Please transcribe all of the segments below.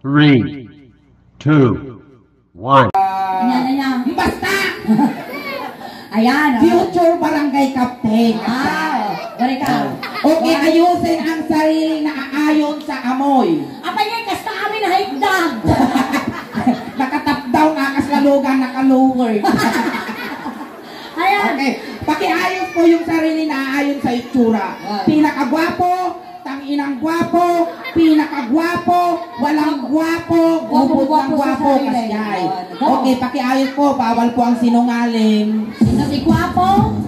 3, 2, 1. Ayan, ayan. Basta! Ayan. Future barangay captain. Wow. Gari ka. Okay, ayusin ang sarili na aayon sa amoy. Apay nga, kasta kami na haigdag. Nakatap daw nga kaslalugan, nakaluwer. Ayan. Okay, pakiayos po yung sarili na aayon sa itsura. Pinakagwapo, tanginang gwapo, pinakagwapo, walang gwapo, gubot ng gwapo, kasyay. Okay, pakiayos po, bawal po ang sinungaling. Sino si gwapo?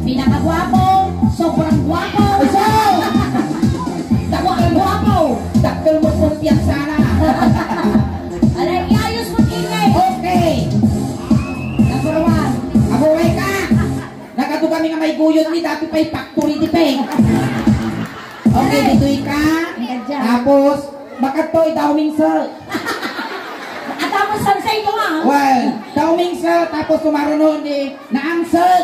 Pinakagwapo? Sobrang gwapo? So, Dako ang gwapo? dakil mo po tiyak sana. Alay, iayos mo ingay. Okay, Number 1. abuhay ka. Nagado kami nga may guyot ni dati pa'y factory di peng. Okay, dito'y ka. Tapos, makatoy dauming sir. At tapos sansay ko nga. Well, dauming sir, tapos tumaroon di naangsag.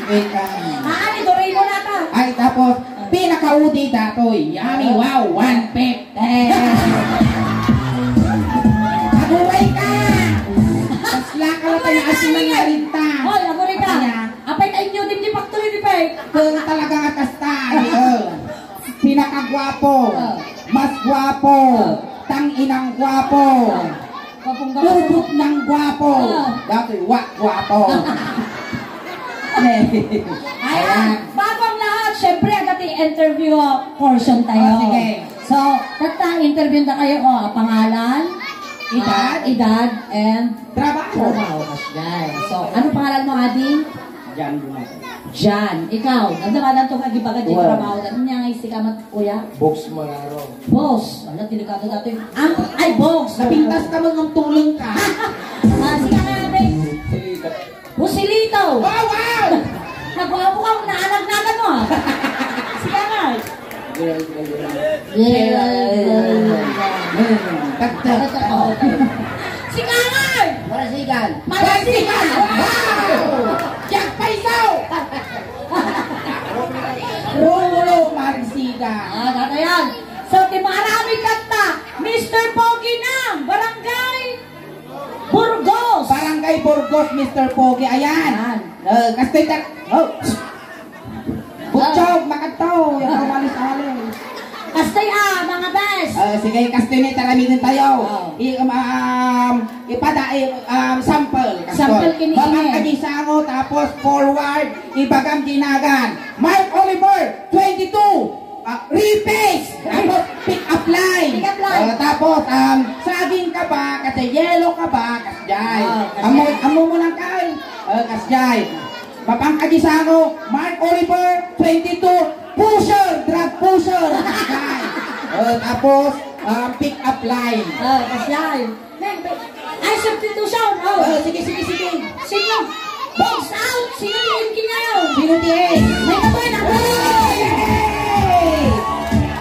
Okay ka. Ani, doray mo na ta. Ay, tapos, pinakaudi datoy. Yummy, wow, 150. Abuhay ka. Pasla ka lang tayo asiman nga rin ta. Hoy, aburay ka. Apay na inyo din di factory di pay. Kung talagang atasta. Pinakagwapo. Mas gwapo. Tanginang gwapo. Ubot ng gwapo. Datoy, wak gwapo. Ayan. Bago ang lahat, syempre agad i-interview portion tayo. Sige. So, interview na kayo. Pangalan, edad, and Trabaho. Guys. So, ano pangalan mo, Adi? Jan. Ikaw, nagdamanan to kagibagad yung trabaho. Ano niya nga isi ka kuya? Box Manaro. Boss. Ano, delikado dati. Ay, boss. Napintas ka mga tulong ka. Sige nga, Adi. Busilito. Oh, wow! Nagwapo ka, naalag-nagan mo. Sige nga. Sige nga. Marasigan. Marasigan. Wow! Jack Paisaw! Rolo Marasigan. Data yan. So, marami kanta. Mr. Pogi ng Barangay Burgos. Barangay Burgos, Mr. Pogi. Ayan. Kastintan. Oh. Butchog, makataw. Yung kawalis-alis. Kastay mga best. Sige, kastinay, taramitin tayo. Sample. Sample kini. Mamang kagisango, tapos forward, ibagam dinagan. Mark Oliver, 22. Repace. Tapos pick up line. Pick up line. Tapos saging ka ba, kasi yellow ka ba, kasjay. Amo mo lang kay. Kasjay. Papang kagisango, Mark Oliver, 22. Pusher, drag pusher. Kasjay. Tapos pick up line. Kasjay. Ay, substitution. Sige. Sino? Box out. Sino yung kinyaw? Sino tiye? May kaboy na.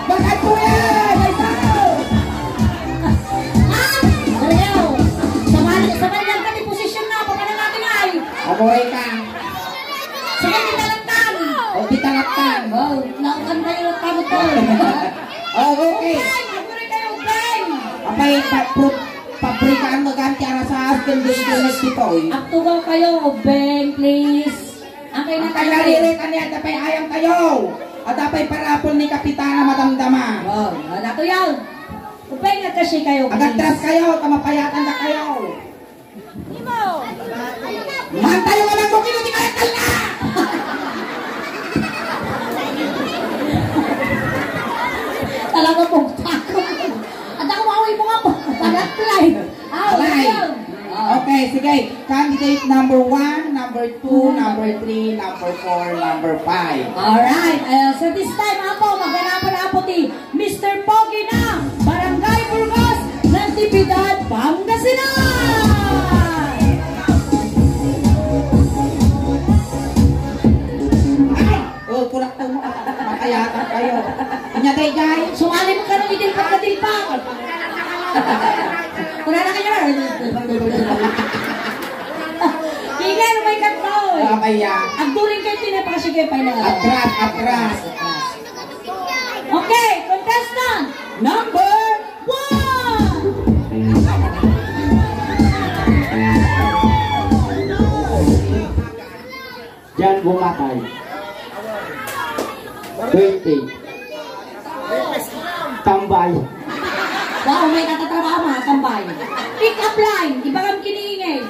Bakit po yan? May sao! Ariel. Sabay lang ka ni posisyon na. Pagka na natin ay. Aboy ka. Sige, titalaktan. Titalaktan. Nakakanta yung tamot ko. Okay. Aburay kayo, bang. Apay, pabrikaan maganti ara sa askin din dito. Aktugaw kayo, bang, please. Ang kayo na tayo. Pagkalirikan niya, tapay ayam kayo. At tapay parapol ni Kapitana Madamdama. Nato yan. Upay nga kasi kayo, please. Agad-tras kayo, kamapayatan na kayo. Mantayo ka lang kung kinuti kaya tala! Talaga pong tako. At ako mauwi mo nga po. Tagat-play. Okay, sige. Candidate number 1, number 2, number 3, number 4, number 5. Alright. So this time, maganapan na po ti Mr. Pogi ng Barangay Burgos, Natividad, Pangasinan! Kulak tayo mo. Makayatan kayo. Kanya tayo, guys. Sumali mo ka ng itilpak. Kuna na kayo. Tingnan, may katloy. Kaya. Agdurin kayo tinapakasigay pa na. Atras. Okay, contestant number 1. Jan Bumatay. 20. Tambay. Wow, may katatrabaho mga tambay. Pick up line, iba kang kiniingay.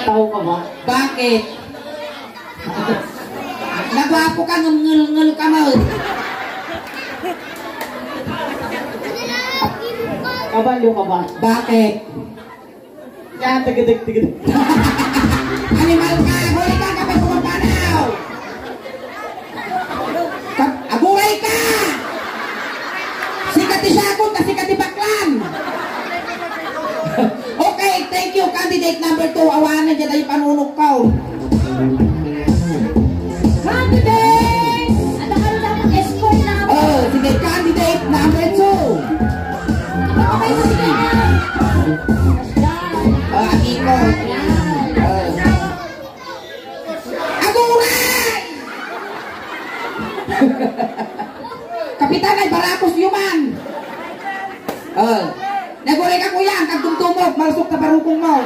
Tao ka ba? Bakit? Nagwapo ka, ngul ka mo. Kabalyo ka ba? Bakit? Yan, tigidig. Animal ka! Huli ka kapag pumapanaw! Aburay ka! Sikati siya kasi kati baklan! Okay, thank you. Candidate number 2. Awanan dyan na yung panunok ka. Candidate! Ano ka rin dapat escort na ako? Oh, sige, candidate number 2. Okay, sige na. Ikot. Aguray! Kapitan ay barakos yuman. Naguray ka kuya, ang kagtumtumog, malusok na barukong mo.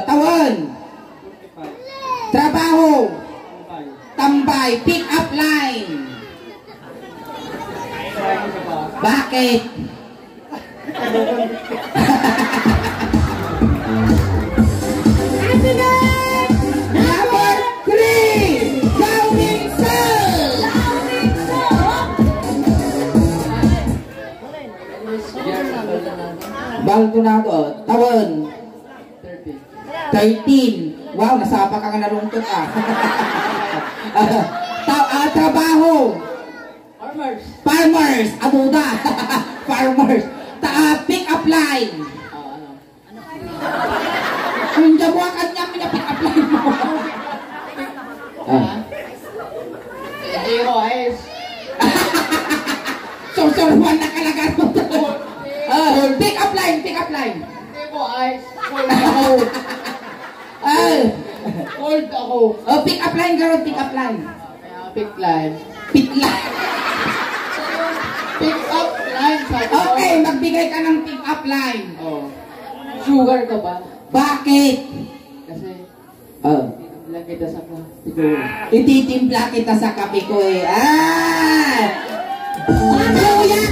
Tawon. Trabaho. Tambay. Pick up line. Bakit? Number 3. Gawing Sir. Baldonado. Tawon. 13. Wow, nasapa ka nga narungtot ah. Trabaho. Farmers. Aduda. Farmers. Pick up line. Kung jabuan ka niya, pick up line mo. Zero is. Sorsorwan na kalagan mo. Pick up line. Zero is. Cold ako. Pick up line, girl. Pick up line. Pick line. Pick line. Pick up line. Okay, magbigay ka ng pick up line. Sugar ka ba? Bakit? Kasi ititimpla kita sa kape ko. Ititimpla kita sa kape ko eh.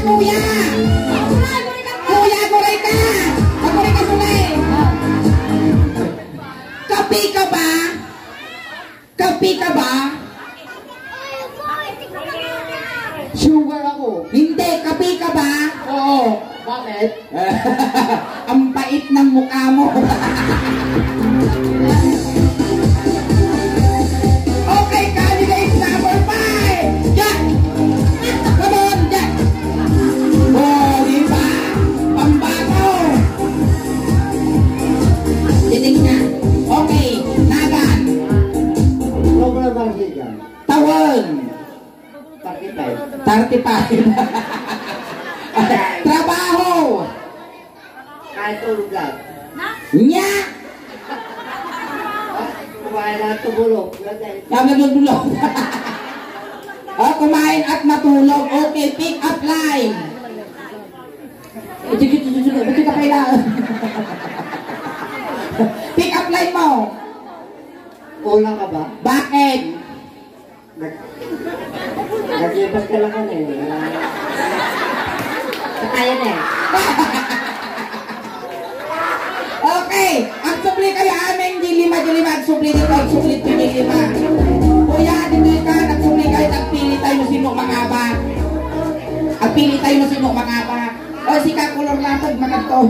Kuya! Kuya, guray ka! Guray ka sulay! Kape ka ba? Kape ka ba? Sugar ako. Hindi, kape ka ba? Oo. Bakit? Ang pait ng mukha mo. Okay, candidate number 5. Jack! Come on, Jack! Oh, diba? Pambago! Tinig na. Okay, Nagan. Tawon. 35. Trabaho. Kahit tulog lang. Nya. Kumain at tumulog. Nagulog. Kumain at matulog. Okay, pick up line. Ito ka pala. Pick up line mo. Kulang ka ba? Bakit? Naglipas ka lang eh. Kaya na eh. Okay, ang supli kayo aming dilima. Ang supli dito, ang supli dilima. Kuya, dito ka, nagsupli kayo, nagpili tayo mo sino mangaba. Nagpili tayo mo sino mangaba. O, si kakulor latag, magandong.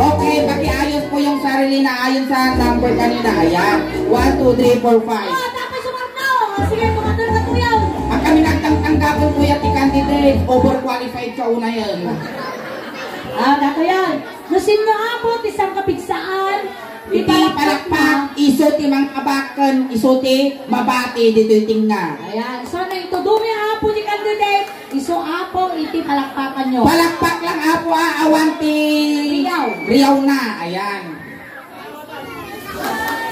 Okay, pakiayos po yung sarili na ayon sa number kanina. Ayan, 1, 2, 3, 4, 5. Tapos sumunod na ako. Sige, kumagal ka po yan. Ang kami nagtanggapon po yung candidate, overqualified sa una yan. Dako yan. Nusin mo abot, isang kapigsaan. Iti palakpak, isuti mang kabakan, isuti mabati, dito tingna. Ayan. So, na ito dumi apo ni candidate. Iso apo, iti palakpakan nyo. Palakpak lang apo awanti. Riyaw na. Ayan.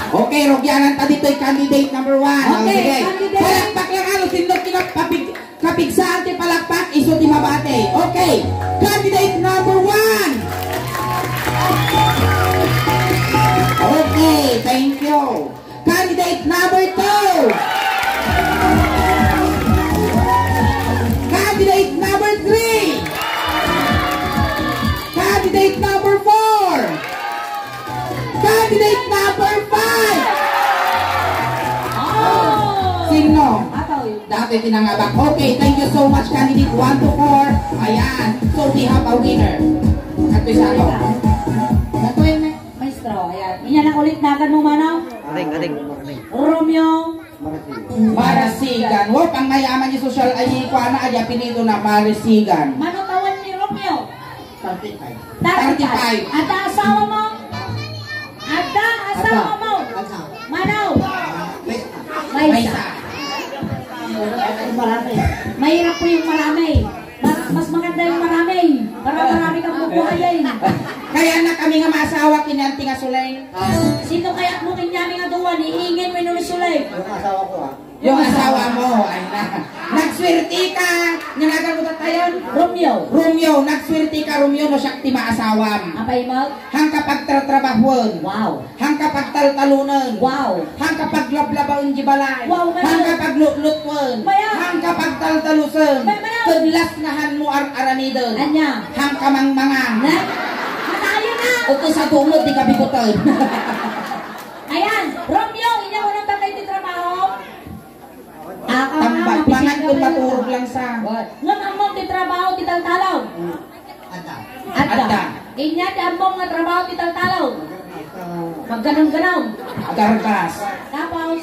Okay, Rogyanan ta dito yung candidate number 1. Okay, sige. candidate. Palakpak lang ano, sindot kapigsaan ti palakpak, isuti mabati. Okay, candidate number 1. Candidate number 4. Candidate number 5. Oh! Sino? Ako yun. Dati tinangabak. Okay, thank you so much, candidate 1 to 4. Ayan. So, we have a winner. At isa ako. Ito yung maestro. Ayan. Iyan ang ulit nagan mo, Manaw. Romeo. Marasigan. Wow, pang mayaman yung social ay kuha na ay pinido na Marasigan. Mano tawan ni Romeo? 35. 35. Ada asawa mo? Ada asawa mo? Manaw? Maysa. Marami. Mahirap po yung marami. Mas maganda yung marami. Para marami kang bubuhayin. Kaya na kami nga maasawa kinanti nga sulay. Sino kaya mo kinyami nga duwan? Iingin mo yung sulay. Yung asawa mo, ay na. Nagswerte ka. Nanagan mo tayo? Romeo. Romeo, nagswerte ka Romeo no siya ti maasawam. Apay mag? Hang kapag tratrabahon. Wow. Hang kapag taltalunan. Wow. Hang kapag lablabaon di balay. Wow, man. Hang kapag lutlutwan. Maya. Hang kapag taltalusan. Maya, man. Tudlas nga han mo aramidon. Anya. Hang kamang mangang. Na? Matayo na. Ito sa tulod di kabikutan. Ayan. Romeo, inya mo nang tatay ti trabaho? Tambal, pangan kung maturog lang sa. Ngam among ti trabaho ti taltalaw. Adda. Inya ti among nga trabaho ti taltalaw. Magganong-ganong. Agargas. Tapos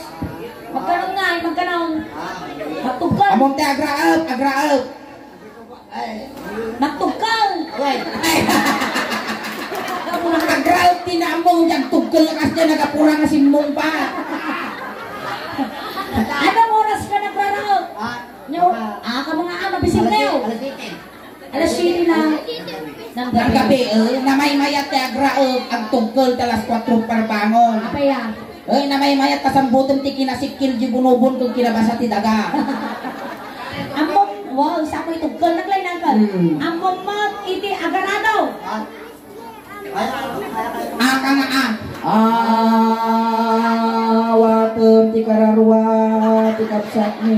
magganong nga, magganong. Magtugkal. Among te agraab, agraab. Magtugkal. Agraab tinamong dyan tugkal na kasi nagapura nga simong pa. Anong oras ka nagraraw? Ka mga mabising kayo. Alas 7 na. Ng Ang gabi, na may mayat te agraab, ang tugkal talas 4 parbangon. Apa yan? Na may mayat kasambutan ti kinasikil di bunubon kung kinabasa ti daga. Among, wow, isa ko itugkal naglay nangkal. Among mag iti agarado. Aka nga watem ti kararwa ti kapsat ni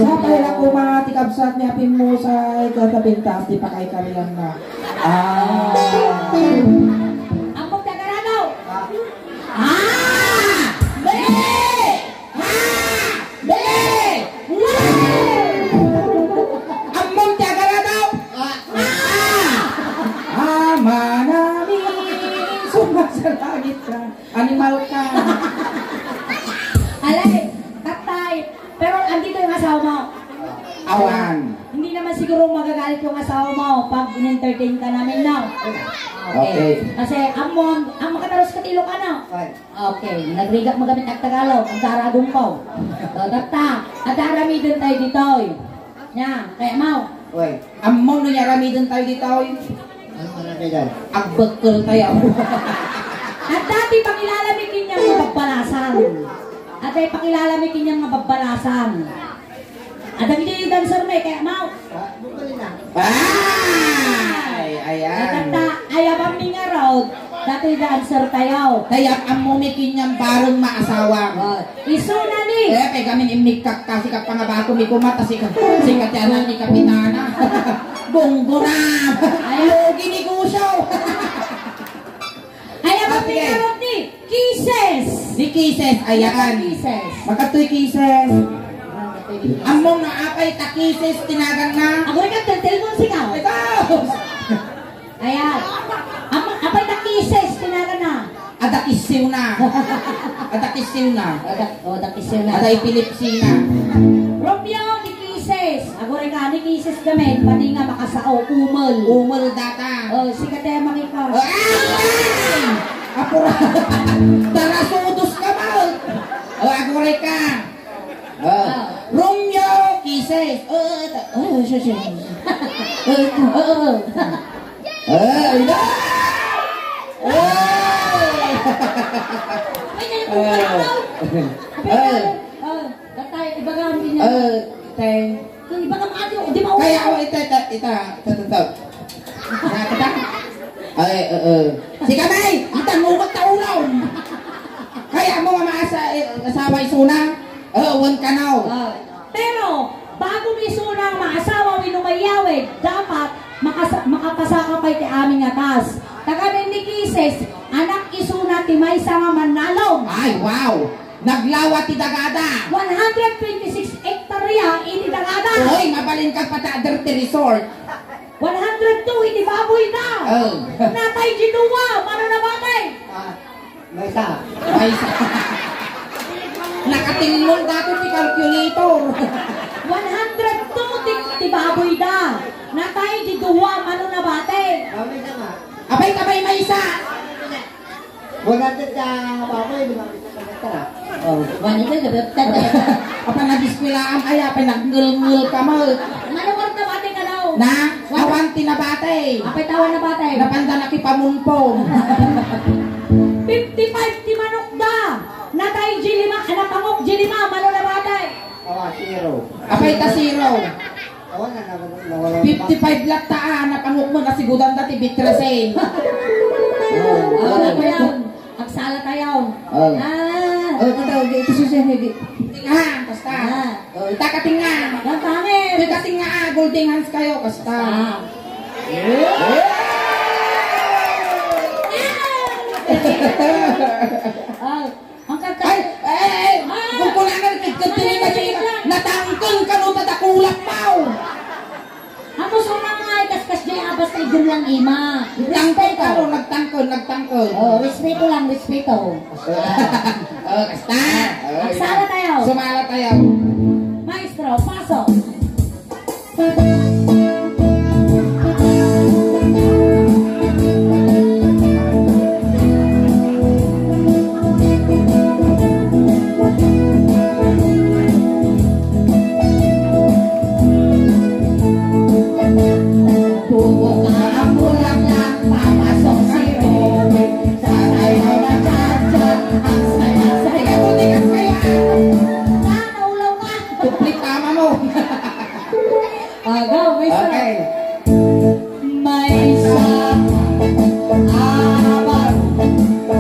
sapay lang kuma ti kapsat ni apin mo sa katabintas di pakay kariyan na Among ti agarado. Among ti agaradaw manami sumasalagit ka animal ka Alay, tatay. Pero andito yung asawa mo. awan Hindi naman siguro magagalit yung asawa mo pag in-entertain ka namin now. Okay. Kasi ang makataros ka tilo ka na. Okay. Nagrigat magamit ang Tagalog. Ang karagong ko. Tata. At arami din tayo dito. Nya. Kaya mau. among no niya ramidon tayo dito agbekal tayo At dati pakilalamikin niyang mababbalasan. At ay pakilalamikin niyang mababbalasan. At ang hindi yung dancer may kaya mau. ayan Tata. Ayabang minga road. Dati dancer tayo. kaya amumikin niyang barong maasawa Isuna ni. kaya kami imikak kasi ka pangabato mi kumata si katyanan ni kapitana bunggo na lugi ni Gusyaw Ayabang minga road ni. Kisses. di kisses ayan Kisses. makatoy kisses among naapay ta kisses tinagang na Ako rin ka, telepon si ka. ito Ayan. Apay na kisses, tinaga na. adakisiw na adakisiw na Dakisyo na. aday pilipsi na Romeo, ni kisses. Ako rin ka, ni kisses kami. Pati nga makasao, umol. umul data Si Katema ka. apura tarasudos ka ba agore ka Romeo kisses Tatay, iba ka ang pinya. Iba ka maati, di ba? kaya ako ita si kamay itan mo ka taulaw kaya mo nga asawa isuna wan ka now Pero, bago may sunang maasawa, winumayawid, dapat nakapasaka pa iti aming atas. Tagamin ni Kises, anak isuna ti may nga manalong. Ay, wow! Naglawa ti dagada! 126 hektarya ini dagada. Uy, mabalin ka pa ta dirty resort! 102 ini baboy na. Oh. Natay ginuwa, mano na batay? May isa. Ay, nakatingmol dato ti calculator! 102 ti baboy da. Natay ginuwa, mano na batay? May isa nga. Abay, kabay, may isa! 100 ka baboy, 5 ka. Oh, wanita gabatan. Apa nag-iskwilaan kaya, pinag-ngul-ngul ka mo. Manawar na batay ka daw. Na, awanti na batay. Apay tawa na batay. Napanda na kipamunpong. 55 ti manok da. Natay G5, anak pangok G5, mano na batay? Awa, 0. Apay ta zero. Awa na, nawala. 55 lat taan, napangok mo na sigudan dati bitrasin. Oh, ano ba yan? Agsala tayo. Oh. Ah. Tataw, ito susiyan, hindi. Tinga, kasta. Oh, itakatinga. Ang pangit. Ikatinga, golden hands kayo, kasta. Ah. Ah. Ang Ay, kagkay. kukulangan, kagkatuloy na siya. Natangkol ka no, tatakulak pao. Ako sa mga kaskas dyan abas kay Jun lang ima. Tangkol ka no, nagtangkol. Oh, respeto lang, respeto. Oh, kasta. Agsala tayo. Sumala tayo. Maestro, pasok. Tuplik tama mo. Go, maestro. Okay. May isang abang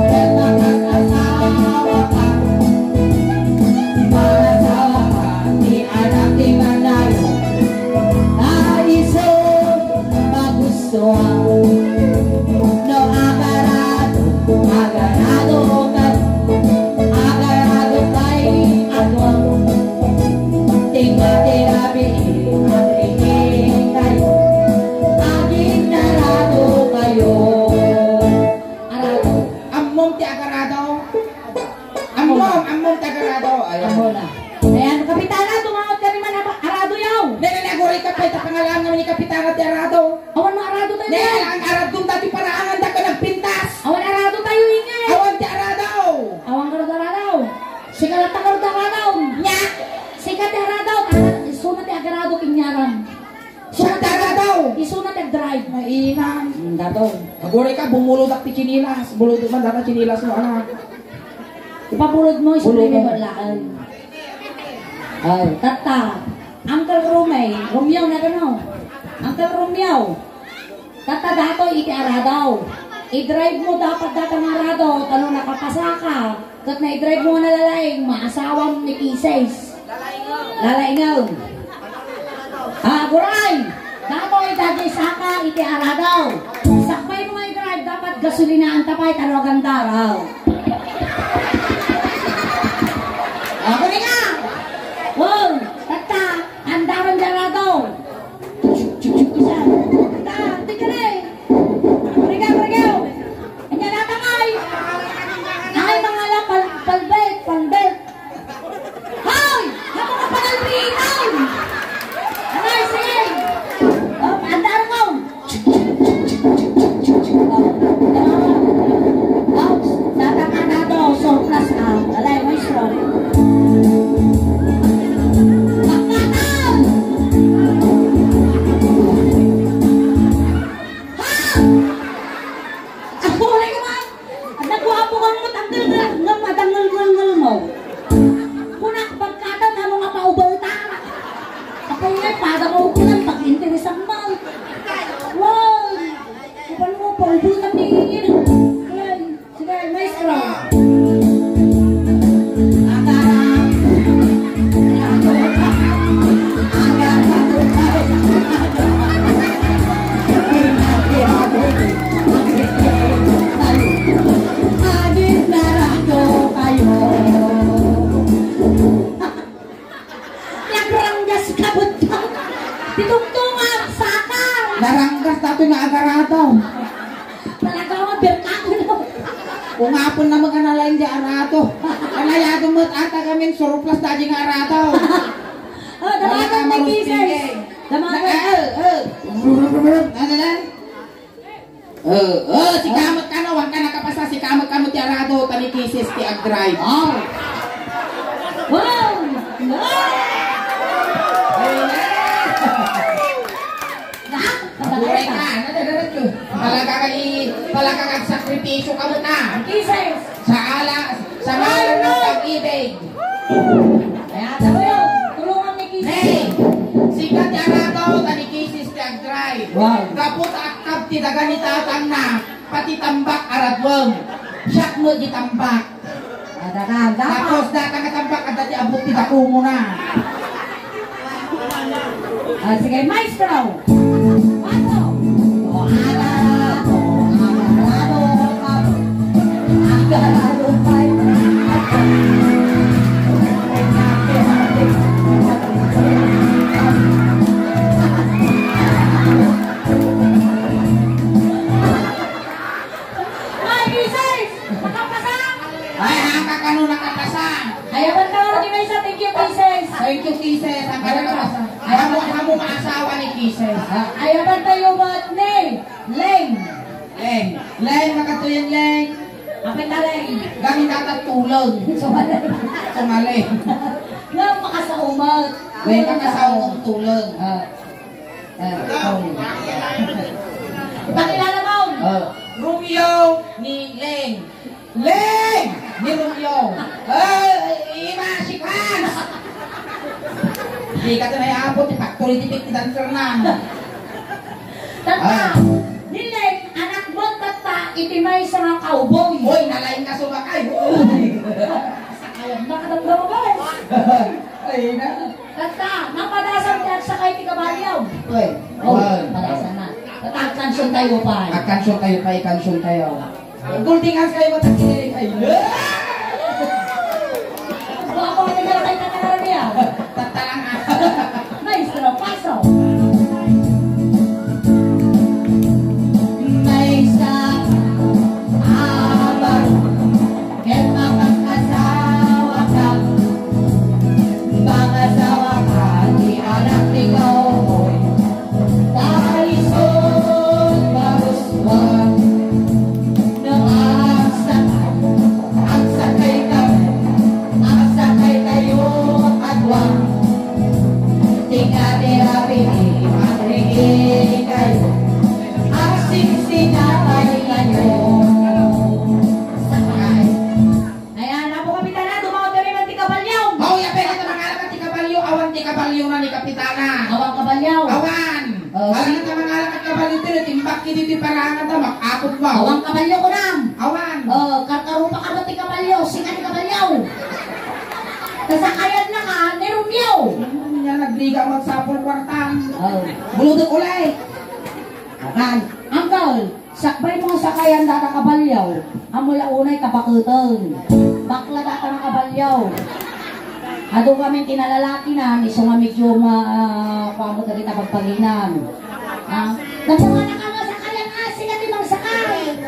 na nag-asawa ka. Mag-asawa ka, di anak di manalo. Naisog magustuhan. No agarado ka. Agarado kay agwang. Tingga-tirabi ang tingin kayo. Aging narado kayo. Arado. Among ti agarado. Among ti agarado. Ayan Ayun. mo na. Ayan, kapitana, tumangot ka rin man arado yaw. Nenenaguri ka pa ita pangalan naman ni Kapitana ti Arado. Awan mo arado tayo. Nel, ang Arad kung dati paraangan da ka nagpintas. Awan arado tayo ingay. Awan ti Arado. Awan karado-arado. Sikalata karado-arado. Nya. Sikat ti arado. Isunat ti agarado kinyaram. Siya ti Arado. Isunat ti drive. Mainam. Dato. Aguri ka bumulod ak ti chinilas. Bulod man data chinilas mo anak. Ipapulod mo, isuloy Bulod mo. mo balaan. Ay, tata. Uncle Romeo na gano. Uncle Romeo. Tata dato iti aradaw. I-drive mo dapat data ng arado. Tanong nakapasa ka. Kat na i-drive mo na lalaing. Maasawang ni Kises. Lalaingaw. Guray. Dato itagay saka iti aradaw. Sakbay mo i-drive. Dapat gasolina ang tapay. Tanogang daraw. Ako rin nga! Wow! Tata! Andaran jarado! Isa! Tata! Tika na eh! Brigaw! Kanya natakay! Ay mga lapal! Palbet! Hoy! Ako ka panalpitan! Anay! Sige! Andaran ko! Tataka na to! Surplus out! Alay, maestro! Kung hapon na mag-analain di arato. Anayado mo't ata kami surplus dadi nga arato. Damagan may kisses. Damagan. Si kamot ka na, wag ka nakapasa, si kamot ka mo ti arado, tani kisses ti ag-drive. Wow! Buray ka, talaga kag-sakripisyo ka mo na. Kisses! Sa ngalan ng pag-ibig. Kaya sabi yun, tulungan ni kisses. Hey! Sikat ti arado, tani kisses ti ag-drive. Wow. Kaput akab ti daganitatang na, pati tambak aradwang. Siyak mo di tambak. Tapos datang ka tambak at dati abot ti dako mo na. Sige, maestro! Paso! Agarado, Ay, kisses! Makapasang! Ay, hangka no nakatasan. Ayawan ka nga ni sa thank you, kisses! Thank you, kisses. Ang nakatasan. Hamo maasawa ni kisses. Ayawan tayo ba't ni? Leng! Leng, nakatuyan Leng. Apit na Leng! Gamit tatatulog. Sumalay! Sumalay. Nga makasaumat! May kakasawa kong tulog. Pakilala mo! Romeo ni Leng. Leng! Ni Romeo. Ima, si Hans! Di ka ito na iabot, factory tipik ti dancer na. Tata! Ni Leng, anak mo tata, itimay sa mga cowboy! Uy, nalain ka sumakay. Ayaw na katanda mo guys! Ay na. Tata, napadasan niya sa kay Tigabalyaw! Uy, Padasan na. Tata, kansyon tayo pa. kansyon tayo pa, kansyon tayo. Golding hands kayo matakinig. Ay, Ako ang naglalakay na niya. tatalang Maestro, paso! Ayan, ako kapitan na, dumaw kami man ti Kabalyaw. Mau ya pera ta mangalap at kabalyo, awan ti kabalyo na ni kapitana. Awang Kabalyaw. Awan. Awan ta mangalap at kabalyo ti timbak kini ti parangan ta makapot mo. Awang Kabalyaw ko nam. Awan. Karkarupa ka ba ti Kabalyaw? Sika ni Kabalyaw. Kasakayan na ka ni Romeo. Nya nagliga magsapol kwartang. Buludok ulay. Akan, Uncle, sakbay mo sakayan data Kabalyaw. Amula unay kapakuton. Bakla data ng Kabalyaw. Ado kami kinalalaki na, iso nga medyo pamot na rin na pagpaginan. Nagpunga na ka nga sakayan nga, sila di mang sakay.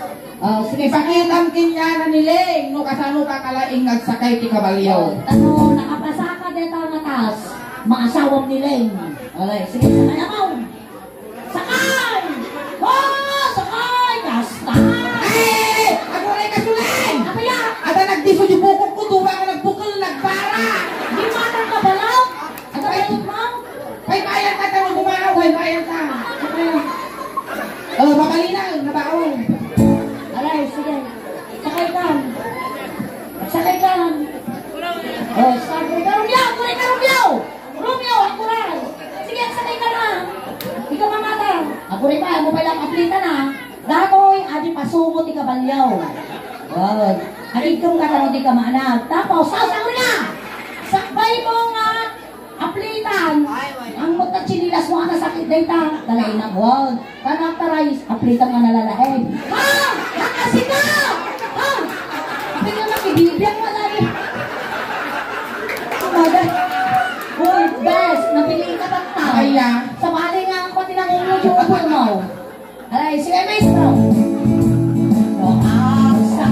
Sige, Ipakitang kinyana ni Leng no kasano kakalaing nagsakay ti kabalyo. Ano, nakapasaka dito ang atas. Maasawang ni Leng. Okay, sige, sakay ako. Sakay! Oh, sakay! Kasta! Ay! Ako rin kasulay! Apa yan? Ada nagdiso yung bukog ko, duwa ka nagbukol, nagbara! Di matang ka balaw? Ano ba yung mo? Ay, bayan ka ka, gumawa, ay, bayan ka! Babalinaw, nabaon! Alay, sige. Sakay ka. Sakay ka. Oh, sakay ka. Romeo! Kunin ka, Romeo! Romeo, ako rin. Sige, sakay ka na. Ikaw mamata. Ako rin pa, mo pa lang aplita na. Datoy, adi pasumo ti Kabalyaw. Oh, adi kong katanong ti kamanag. Tapos, sasang mo na! Sakbay mo nga aplitan. Ang mutat chinilas mo nga sakit data. Dalain ang wag. Kanaktarais, aplitan nga nalalain. Ha! Nakasi ka! Ha! Pwede mo nakibibiyang mo lagi. Kumaga. Uy, best. Napili ka tagtaw. Kaya? Sa bali nga ako tinangungo yung upo mo. Alay, sige, maestro. O, aksa.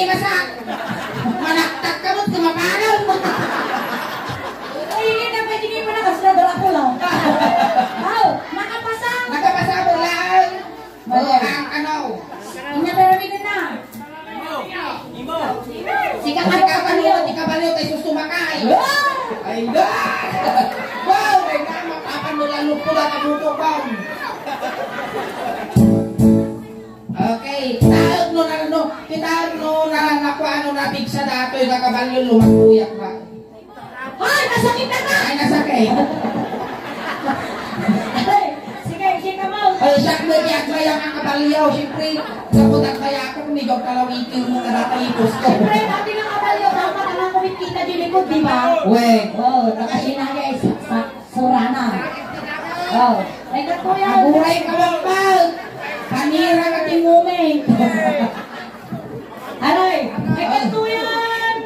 masak. Manaktak ka mo't kumaparal mo. Ay, hindi na pwede mo na kasi nadala ko lang. Oh, nakapasa. Nakapasa mo lang. Ang ano. Inadarami na na. Sika ka Di ka ka baliw, tayo susumakay. Ay, wow, ay na, makapan mo lang lupula ka buko bang. Okay, kita na nakuha na bigsa na ito yung nakabalyo lumakuyak ba. Ay, nasakit na ka! Ay, nasakit. Sige, sige ka mo. Ay, siyak mo diyak mayang ang kabalyaw. Siyempre, kaputak kaya ako kumigog kalawikil mo na natalipos ko. Siyempre, dati ng kabalyo, dapat naman kumikita di likod, di ba? We. Oh, nakasinagay sa surana. Oh, ay katuya. Nabuhay ka lang ba? Panira ka tinguming. Aray, ay katuyan.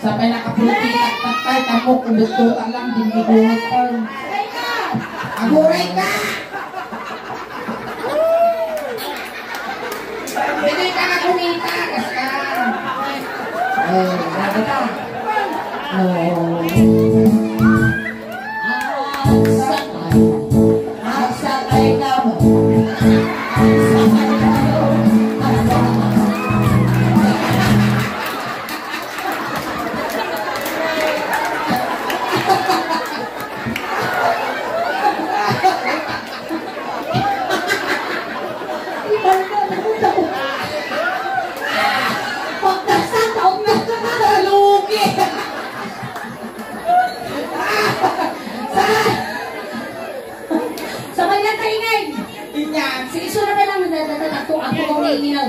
Sabay nakapulutin at tatay, tamok, kumbutuan lang, dinibungat pa. Ay ka. Aguray ka! Hindi ka na kumita, kaskan. Oh, grabe ka. Oh. Ang sakay ka mo. Ang sakay kayo. Pagdasan, taon na ka na. Nalugi! Sa kanyang kaingay. Inyan, Sige, sura na lang ako kong naiinaw.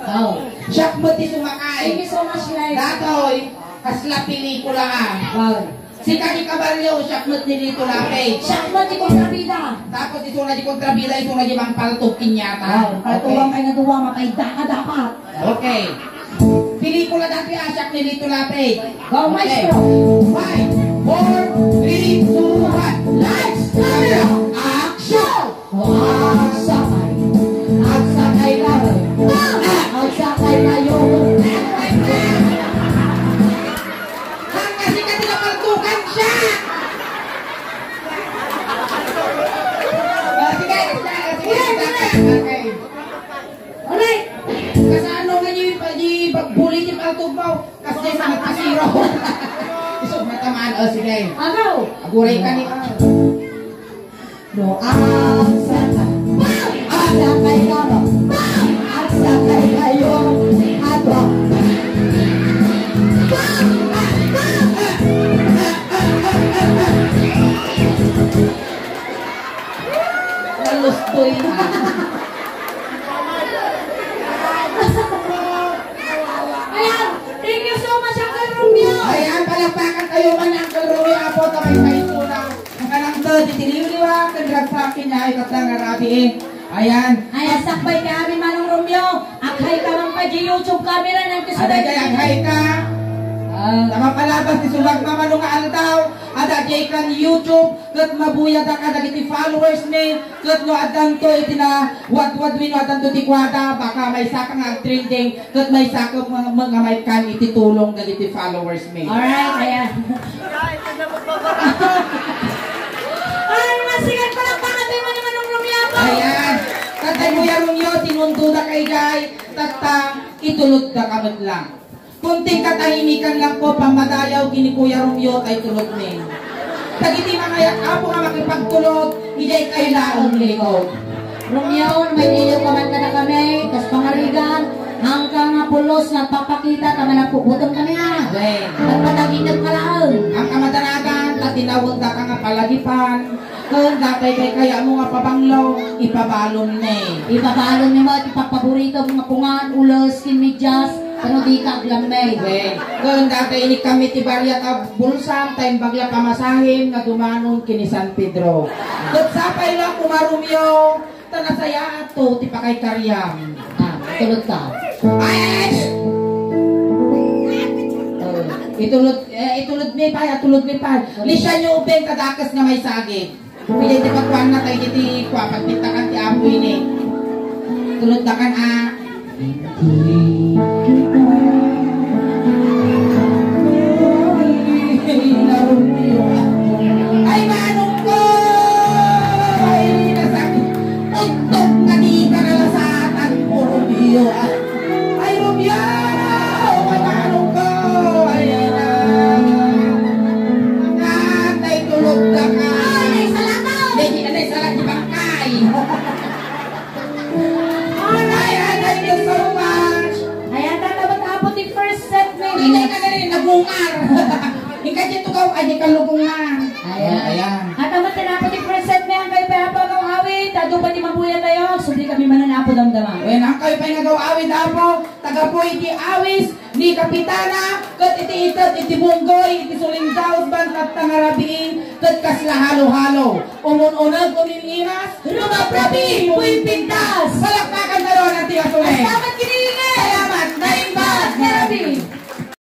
Oh. siyak mo di Thank sumakay. you so much, guys. Datoy, kasla pelikula ka. Wow. Si Kani Caballo, siyak mo nilito lapay. Siya mo di kontrabida. Tapos ito na di kontrabila, ito na di bang paltukin yata. Wow. Katuwang kay natuwa, makaida ka dapat. Okay. Pelikula dati siyak nilito lapay. Go, maestro. 5, 4, 3, 2, 1. Lights, camera, action! Ang sakay. Ang sakay na rin. Ang sakay na yun. Kasi ka tinapaltukan siya! Sige. Okay. Alright. Kasi ano nga yung pagbuli yung paltubaw. Kasi sa magpasiro. Isog matamaan. O sige. Agaw. Aguray ka ni No, ang sakay. Ang sakay na rin. Ang sakay na yun. Ato. Nalustoy na. Ayan. Thank you so much, Uncle Romeo. Ayan, palakpakan kayo man ang kalrumi apo tamay kayo na. Ang kanang to, ditiliw-liwa, kandrag sa akin na ay katang arabi eh. Ayan. Ayan, sakbay ka amin Manong Romeo. Akhay ka man pa di YouTube camera ng Ada kisuday. kaya hay ka. Sama palabas ni Subag Mamalong Aldaw. Ada jay kan YouTube. Kat mabuya da ka dagiti followers ni. Kat no adan to itina wad-wad win no adan to di kwada. Baka may sakang trending. Kat may sakang mga may kan ititulong dagiti followers ni. Alright, ayan. Ay, masigat pa lang pangatay mo ni Manong Romeo po. Ayan. Tatay mo yarong yun, tinundo da kay Jai. Tata, itulog da kamot lang. Kunting katahimikan lang po, pamadayaw, kini Kuya Romeo, kay tulog ni. Tagiti mga apo nga makipagtulog, ijay kayo laong likod. Romeo, may niliw ka man ka na kami, kas pangarigan, hanggang nga pulos, nagpapakita, tama na puputong kami ha. Well, Nagpataginag ka lang. ang kamadanagan, tatinawag da ka nga palagipan. Kung datay kay kaya mo nga pabanglaw, ipabalon ni. Ibabalon ni mo, ipapaborito mga pungan, ulos, kinmedyas, ano di ka aglamay. Well, kung datay ini kami ti barya ka bulsam, tayong bagya pamasahin, nga dumanon kini San Pedro. Kung sapay lang kumarumyo, tanasaya ato, ti pakay karyam. Ah, tulog ka. Ay! Itulod mi pa, tulod mi pa. Lisya nyo ubeng kadakas nga may sagig. Pili di pagkuhan na tayo di kwa, pagpintakan ti apo ini. Tulod na kan Ika dito ka, ay di ka lubong na. Ayan. Ayan. At ang matanapot ni Preset mo yan kayo pa ng awit. Tado pa di mabuya tayo. Sudi kami mananapo damdaman. Ayan, ang kayo pa'y nagaw awit apo, taga po iti awis, ni kapitana, kat iti itat, iti bunggoy, iti sulindaos, bantat tangarabiin, kat kasla halo-halo. Umun-unag, unininas, Rumaprabi, puy pintas! Palakpakan na ron ang tiya Salamat